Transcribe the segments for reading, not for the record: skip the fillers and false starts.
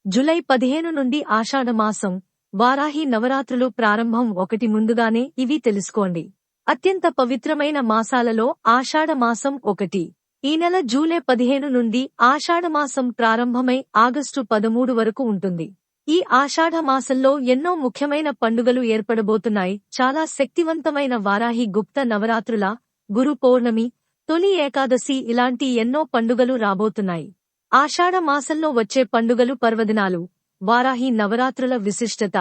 July 15 నుండి ఆషాఢమాసం, వారాహి నవరాత్రులు ప్రారంభం. ఒకటి ముందుగానే ఇవి తెలుసుకోండి. అత్యంత పవిత్రమైన మాసాలలో ఆషాఢమాసం ఒకటి. ఈ నెల జూలై 15 నుండి ఆషాఢమాసం ప్రారంభమై ఆగస్టు 13 వరకు ఉంటుంది. ఈ ఆషాఢమాసంలో ఎన్నో ముఖ్యమైన పండుగలు ఏర్పడబోతున్నాయి. చాలా శక్తివంతమైన వారాహి గుప్త నవరాత్రుల, గురు పౌర్ణమి, తొలి ఏకాదశి ఇలాంటి ఎన్నో పండుగలు రాబోతున్నాయి. ఆషాఢ మాసంలో వచ్చే పండుగలు, పర్వదినాలు, వారాహి నవరాత్రుల విశిష్టత,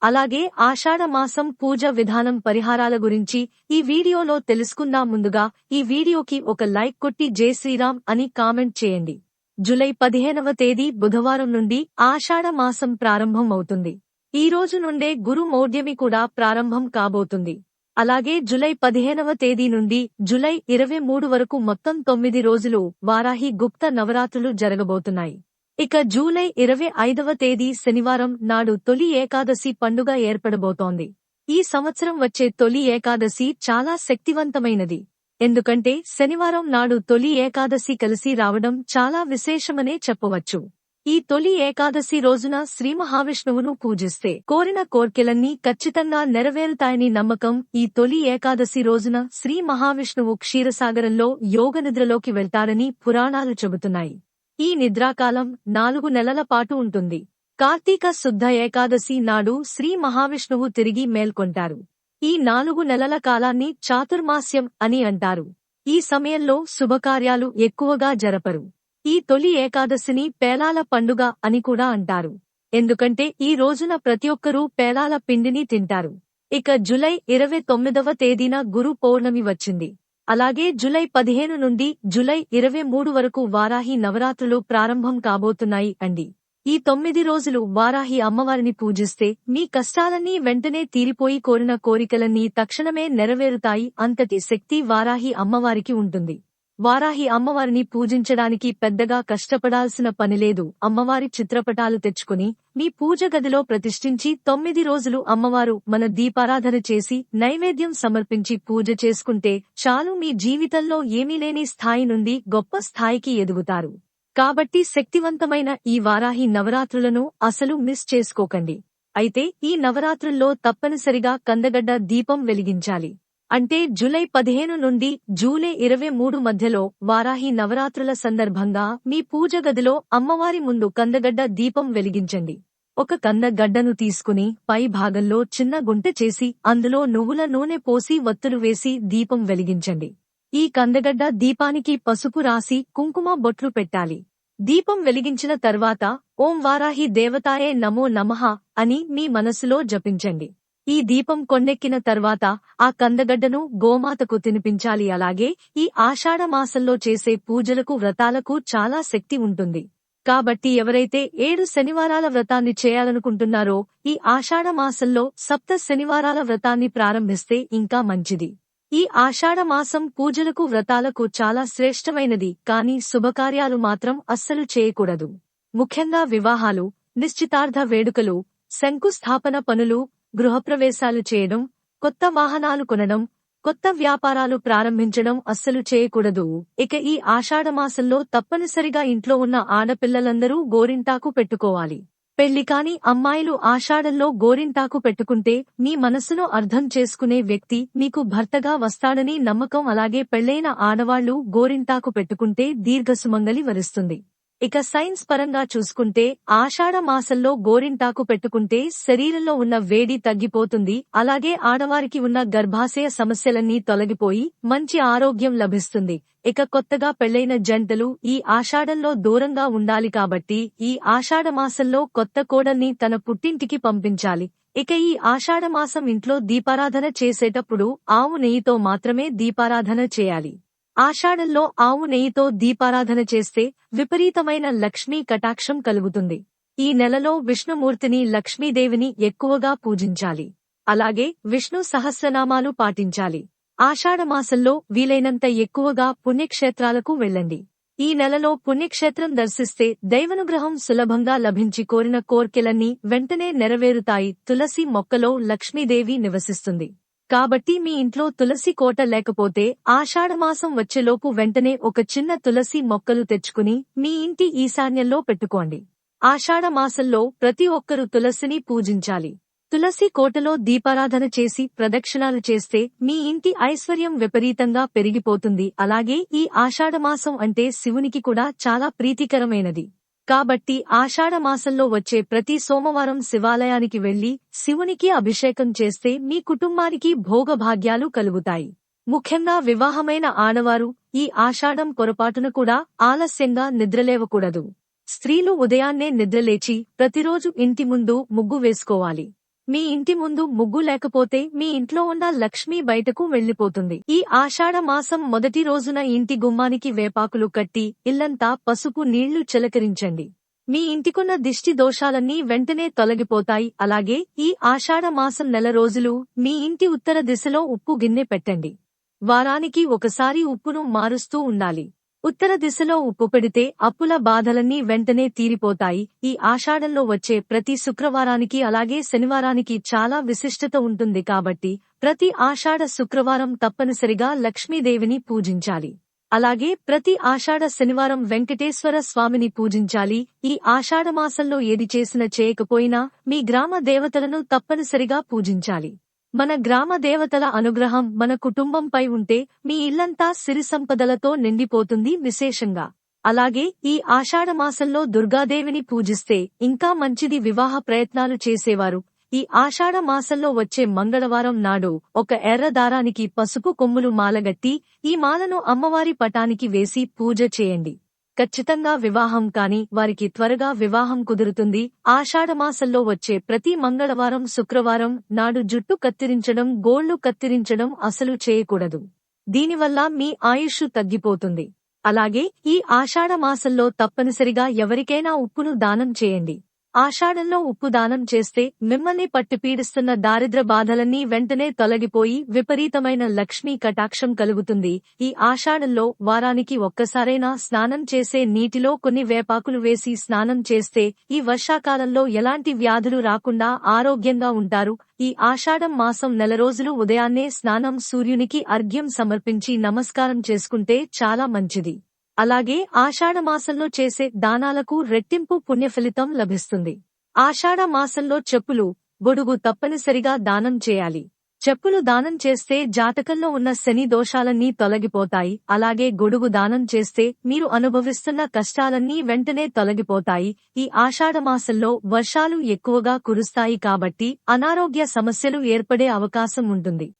అలాగే ఆషాఢ మాసం పూజ విధానం, పరిహారాల గురించి ఈ వీడియోలో తెలుసుకుందాం. ముందుగా ఈ వీడియోకి ఒక లైక్ కొట్టి జై శ్రీరామ్ అని కామెంట్ చేయండి. జూలై 15వ తేదీ బుధవారం నుండి ఆషాఢ మాసం ప్రారంభం అవుతుంది. ఈ రోజు నుండే గురు మౌఢ్యమి కూడా ప్రారంభం కాబోతుంది. అలాగే జూలై 15వ తేదీ నుండి జూలై 23 వరకు మొత్తం 9 రోజులు వారాహి గుప్త నవరాత్రులు జరగబోతున్నాయి. ఇక జూలై 25వ తేదీ శనివారం నాడు తొలి ఏకాదశి పండుగ ఏర్పడబోతోంది. ఈ సంవత్సరం వచ్చే తొలి ఏకాదశి చాలా శక్తివంతమైనది. ఎందుకంటే శనివారం నాడు తొలి ఏకాదశి కలిసి రావడం చాలా విశేషమనే చెప్పవచ్చు. ఈ తొలి ఏకాదశి రోజున శ్రీ మహావిష్ణువును పూజిస్తే కోరిన కోర్కెలన్నీ ఖచ్చితంగా నెరవేరుతాయని నమ్మకం. ఈ తొలి ఏకాదశి రోజున శ్రీ మహావిష్ణువు క్షీరసాగరంలో యోగనిద్రలోకి వెళ్తాడని పురాణాలు చెబుతున్నాయి. ఈ నిద్రాకాలం 4 నెలల పాటు ఉంటుంది. కార్తీక శుద్ధ ఏకాదశి నాడు శ్రీ మహావిష్ణువు తిరిగి మేల్కొంటారు. ఈ 4 నెలల కాలాన్ని చాతుర్మాస్యం అని అంటారు. ఈ సమయంలో శుభకార్యాలు ఎక్కువగా జరపరు. ఈ తొలి ఏకాదశిని పేలాల పండుగ అని కూడా అంటారు. ఎందుకంటే ఈ రోజున ప్రతి ఒక్కరూ పేలాల పిండిని తింటారు. ఇక జూలై 29వ తేదీన గురు పౌర్ణమి వచ్చింది. అలాగే జూలై 15 నుండి జూలై 23 వరకు వారాహి నవరాత్రులు ప్రారంభం కాబోతున్నాయి అండి. ఈ 9 రోజులు వారాహి అమ్మవారిని పూజిస్తే మీ కష్టాలన్నీ వెంటనే తీరిపోయి కోరిన కోరికలన్నీ తక్షణమే నెరవేరుతాయి. అంతటి శక్తి వారాహి అమ్మవారికి ఉంటుంది. వారాహి అమ్మవారిని పూజించడానికి పెద్దగా కష్టపడాల్సిన పనిలేదు. అమ్మవారి చిత్రపటాలు తెచ్చుకుని మీ పూజ గదిలో ప్రతిష్ఠించి 9 రోజులు అమ్మవారు మన దీపారాధన చేసి నైవేద్యం సమర్పించి పూజ చేసుకుంటే చాలు. మీ జీవితంలో ఏమీ లేని స్థాయి నుండి గొప్ప స్థాయికి ఎదుగుతారు. కాబట్టి శక్తివంతమైన ఈ వారాహి నవరాత్రులను అసలు మిస్ చేసుకోకండి. అయితే ఈ నవరాత్రుల్లో తప్పనిసరిగా కందగడ్డ దీపం వెలిగించాలి. అంటే జూలై 15 నుండి జూలై 23 మధ్యలో వారాహి నవరాత్రుల సందర్భంగా మీ పూజ గదిలో అమ్మవారి ముందు కందగడ్డ దీపం వెలిగించండి. ఒక కందగడ్డను తీసుకుని పై భాగంలో చిన్న గుంట చేసి అందులో నువ్వుల నూనె పోసి వత్తులు వేసి దీపం వెలిగించండి. ఈ కందగడ్డ దీపానికి పసుపు రాసి కుంకుమ బొట్లు పెట్టాలి. దీపం వెలిగించిన తర్వాత ఓం వారాహి దేవతాయే నమో నమః అని మీ మనసులో జపించండి. ఈ దీపం కొండెక్కిన తర్వాత ఆ కందగడ్డను గోమాతకు తినిపించాలి. అలాగే ఈ ఆషాఢ మాసంలో చేసే పూజలకు, వ్రతాలకు చాలా శక్తి ఉంటుంది. కాబట్టి ఎవరైతే 7 శనివారాల వ్రతాన్ని చేయాలనుకుంటున్నారో ఈ ఆషాఢ మాసంలో సప్త శనివారాల వ్రతాన్ని ప్రారంభిస్తే ఇంకా మంచిది. ఈ ఆషాఢ మాసం పూజలకు, వ్రతాలకు చాలా శ్రేష్టమైనది. కానీ శుభకార్యాలు మాత్రం అస్సలు చేయకూడదు. ముఖ్యంగా వివాహాలు, నిశ్చితార్థ వేడుకలు, శంకుస్థాపన పనులు, గృహప్రవేశాలు చేయడం, కొత్త వాహనాలు కొనడం, కొత్త వ్యాపారాలు ప్రారంభించడం అస్సలు చేయకూడదు. ఇక ఈ ఆషాఢమాసంలో తప్పనిసరిగా ఇంట్లో ఉన్న ఆడపిల్లలందరూ గోరింటాకు పెట్టుకోవాలి. పెళ్లి కాని అమ్మాయిలు ఆషాఢంలో గోరింటాకు పెట్టుకుంటే మీ మనసులో అర్థం చేసుకునే వ్యక్తి మీకు భర్తగా వస్తాడని నమ్మకం. అలాగే పెళ్లైన ఆడవాళ్లు గోరింటాకు పెట్టుకుంటే దీర్ఘసుమంగళి వరిస్తుంది. ఇక సైన్స్ పరంగా చూసుకుంటే ఆషాఢ మాసంలో గోరింటాకు పెట్టుకుంటే శరీరంలో ఉన్న వేడి తగ్గిపోతుంది. అలాగే ఆడవారికి ఉన్న గర్భాశయ సమస్యలన్నీ తొలగిపోయి మంచి ఆరోగ్యం లభిస్తుంది. ఇక కొత్తగా పెళ్లైన జంటలు ఈ ఆషాఢంలో దూరంగా ఉండాలి. కాబట్టి ఈ ఆషాఢ మాసంలో కొత్త కోడల్ని తన పుట్టింటికి పంపించాలి. ఇక ఈ ఆషాఢ మాసం ఇంట్లో దీపారాధన చేసేటప్పుడు ఆవు నెయ్యితో మాత్రమే దీపారాధన చేయాలి. ఆషాఢంలో ఆవు నెయ్యితో దీపారాధన చేస్తే విపరీతమైన లక్ష్మీ కటాక్షం కలుగుతుంది. ఈ నెలలో విష్ణుమూర్తిని, లక్ష్మీదేవిని ఎక్కువగా పూజించాలి. అలాగే విష్ణు సహస్రనామాలు పాటించాలి. ఆషాఢమాసంలో వీలైనంత ఎక్కువగా పుణ్యక్షేత్రాలకు వెళ్ళండి. ఈ నెలలో పుణ్యక్షేత్రం దర్శిస్తే దైవానుగ్రహం సులభంగా లభించి కోరిన కోర్కెలన్నీ వెంటనే నెరవేరుతాయి. తులసి మొక్కలో లక్ష్మీదేవి నివసిస్తుంది. కాబట్టి మీ ఇంట్లో తులసి కోట లేకపోతే ఆషాఢమాసం వచ్చేలోపు వెంటనే ఒక చిన్న తులసి మొక్కలు తెచ్చుకుని మీ ఇంటి ఈశాన్యంలో పెట్టుకోండి. ఆషాఢ మాసంలో ప్రతి ఒక్కరూ తులసిని పూజించాలి. తులసి కోటలో దీపారాధన చేసి ప్రదక్షిణాలు చేస్తే మీ ఇంటి ఐశ్వర్యం విపరీతంగా పెరిగిపోతుంది. అలాగే ఈ ఆషాఢమాసం అంటే శివునికి కూడా చాలా ప్రీతికరమైనది. కాబట్టి ఆషాఢమాసంలో వచ్చే ప్రతి సోమవారం శివాలయానికి వెళ్లి శివునికి అభిషేకం చేస్తే మీ కుటుంబానికి భోగభాగ్యాలు కలుగుతాయి. ముఖ్యంగా వివాహమైన ఆడవారు ఈ ఆషాఢం పొరపాటున కూడా ఆలస్యంగా నిద్రలేవకూడదు. స్త్రీలు ఉదయాన్నే నిద్రలేచి ప్రతిరోజు ఇంటి ముందు ముగ్గు వేసుకోవాలి. మీ ఇంటి ముందు ముగ్గు లేకపోతే మీ ఇంట్లో ఉన్న లక్ష్మి బయటకు వెళ్లిపోతుంది. ఈ ఆషాఢ మాసం మొదటి రోజున ఇంటి గుమ్మానికి వేపాకులు కట్టి ఇల్లంతా పసుపు నీళ్లు చిలకరించండి. మీ ఇంటికున్న దిష్టి దోషాలన్నీ వెంటనే తొలగిపోతాయి. అలాగే ఈ ఆషాఢ మాసం నెల రోజులు మీ ఇంటి ఉత్తర దిశలో ఉప్పు గిన్నె పెట్టండి. వారానికి ఒకసారి ఉప్పును మారుస్తూ ఉండాలి. ఉత్తర దిశలో ఉప్పు పెడితే అప్పుల బాధలన్నీ వెంటనే తీరిపోతాయి. ఈ ఆషాఢంలో వచ్చే ప్రతి శుక్రవారానికి అలాగే శనివారానికి చాలా విశిష్టత ఉంటుంది. కాబట్టి ప్రతి ఆషాఢ శుక్రవారం తప్పనిసరిగా లక్ష్మీదేవిని పూజించాలి. అలాగే ప్రతి ఆషాఢ శనివారం వెంకటేశ్వర స్వామిని పూజించాలి. ఈ ఆషాఢమాసంలో ఏది చేసినా చేయకపోయినా మీ గ్రామ దేవతలను తప్పనిసరిగా పూజించాలి. మన గ్రామ దేవతల అనుగ్రహం మన కుటుంబంపై ఉంటే మీ ఇల్లంతా సిరి సంపదలతో నిండిపోతుంది. విశేషంగా అలాగే ఈ ఆషాఢమాసంలో దుర్గాదేవిని పూజిస్తే ఇంకా మంచిది. వివాహ ప్రయత్నాలు చేసేవారు ఈ ఆషాఢ మాసంలో వచ్చే మంగళవారం నాడు ఒక ఎర్ర దారానికి పసుపు కొమ్ములు మాలగట్టి ఈ మాలను అమ్మవారి పటానికి వేసి పూజ చేయండి. ఖచ్చితంగా వివాహం కాని వారికి త్వరగా వివాహం కుదురుతుంది. ఆషాఢమాసంలో వచ్చే ప్రతి మంగళవారం శుక్రవారం నాడు జుట్టు కత్తిరించడం గోళ్లు కత్తిరించడం అసలు చేయకూడదు. దీనివల్ల మీ ఆయుష్ తగ్గిపోతుంది. అలాగే ఈ ఆషాఢమాసంలో తప్పనిసరిగా ఎవరికైనా ఉప్పును దానం చేయండి. ఆషాఢంలో ఉప్పు దానం చేస్తే మిమ్మల్ని పట్టి పీడిస్తున్న దారిద్ర బాధలన్నీ వెంటనే తొలగిపోయి విపరీతమైన లక్ష్మీ కటాక్షం కలుగుతుంది. ఈ ఆషాఢంలో వారానికి ఒక్కసారైనా స్నానం చేసే నీటిలో కొన్ని వేపాకులు వేసి స్నానం చేస్తే ఈ వర్షాకాలంలో ఎలాంటి వ్యాధులు రాకుండా ఆరోగ్యంగా ఉంటారు. ఈ ఆషాఢం మాసం నెల రోజులు ఉదయాన్నే స్నానం సూర్యునికి అర్ఘ్యం సమర్పించి నమస్కారం చేసుకుంటే చాలా మంచిది. అలాగే ఆషాఢమాసంలో చేసే దానాలకు రెట్టింపు పుణ్యఫలితం లభిస్తుంది. ఆషాఢ మాసంలో చెప్పులు గొడుగు తప్పనిసరిగా దానం చేయాలి. చెప్పులు దానం చేస్తే జాతకంలో ఉన్న శని దోషాలన్నీ తొలగిపోతాయి. అలాగే గొడుగు దానం చేస్తే మీరు అనుభవిస్తున్న కష్టాలన్నీ వెంటనే తొలగిపోతాయి. ఈ ఆషాఢమాసంలో వర్షాలు ఎక్కువగా కురుస్తాయి కాబట్టి అనారోగ్య సమస్యలు ఏర్పడే అవకాశం ఉంటుంది.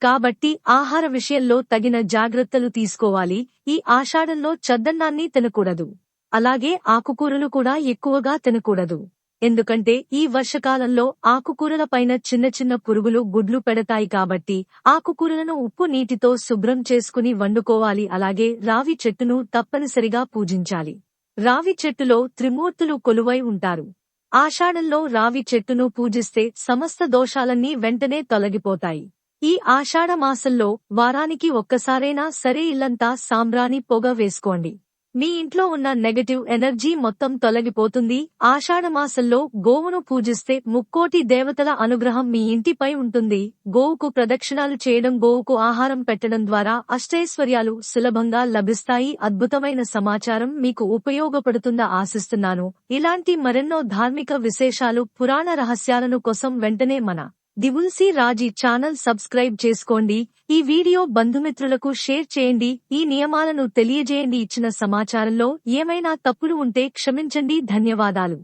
కాబట్టి ఆహార విషయంలో తగిన జాగ్రత్తలు తీసుకోవాలి. ఈ ఆషాఢంలో చద్దన్నాన్ని తినకూడదు. అలాగే ఆకుకూరలు కూడా ఎక్కువగా తినకూడదు. ఎందుకంటే ఈ వర్షకాలంలో ఆకుకూరల పైన చిన్న చిన్న పురుగులు గుడ్లు పెడతాయి. కాబట్టి ఆకుకూరలను ఉప్పు నీటితో శుభ్రం చేసుకుని వండుకోవాలి. అలాగే రావి చెట్టును తప్పనిసరిగా పూజించాలి. రావి చెట్టులో త్రిమూర్తులు కొలువై ఉంటారు. ఆషాఢంలో రావి చెట్టును పూజిస్తే సమస్త దోషాలన్నీ వెంటనే తొలగిపోతాయి. ఈ ఆషాఢ మాసంలో వారానికి ఒక్కసారైనా సరే ఇల్లంతా సాంబ్రాణి పొగ వేసుకోండి. మీ ఇంట్లో ఉన్న నెగటివ్ ఎనర్జీ మొత్తం తొలగిపోతుంది. ఆషాఢమాసంలో గోవును పూజిస్తే ముక్కోటి దేవతల అనుగ్రహం మీ ఇంటిపై ఉంటుంది. గోవుకు ప్రదక్షిణాలు చేయడం గోవుకు ఆహారం పెట్టడం ద్వారా అష్టైశ్వర్యాలు సులభంగా లభిస్తాయి. అద్భుతమైన సమాచారం మీకు ఉపయోగపడుతుందా ఆశిస్తున్నాను. ఇలాంటి మరెన్నో ధార్మిక విశేషాలు పురాణ రహస్యాలను కోసం వెంటనే మన దివుల్సి రాజీ ఛానల్ సబ్స్క్రైబ్ చేసుకోండి. ఈ వీడియో బంధుమిత్రులకు షేర్ చేయండి. ఈ నియమాలను తెలియజేయండి. ఇచ్చిన సమాచారంలో ఏమైనా తప్పులు ఉంటే క్షమించండి. ధన్యవాదాలు.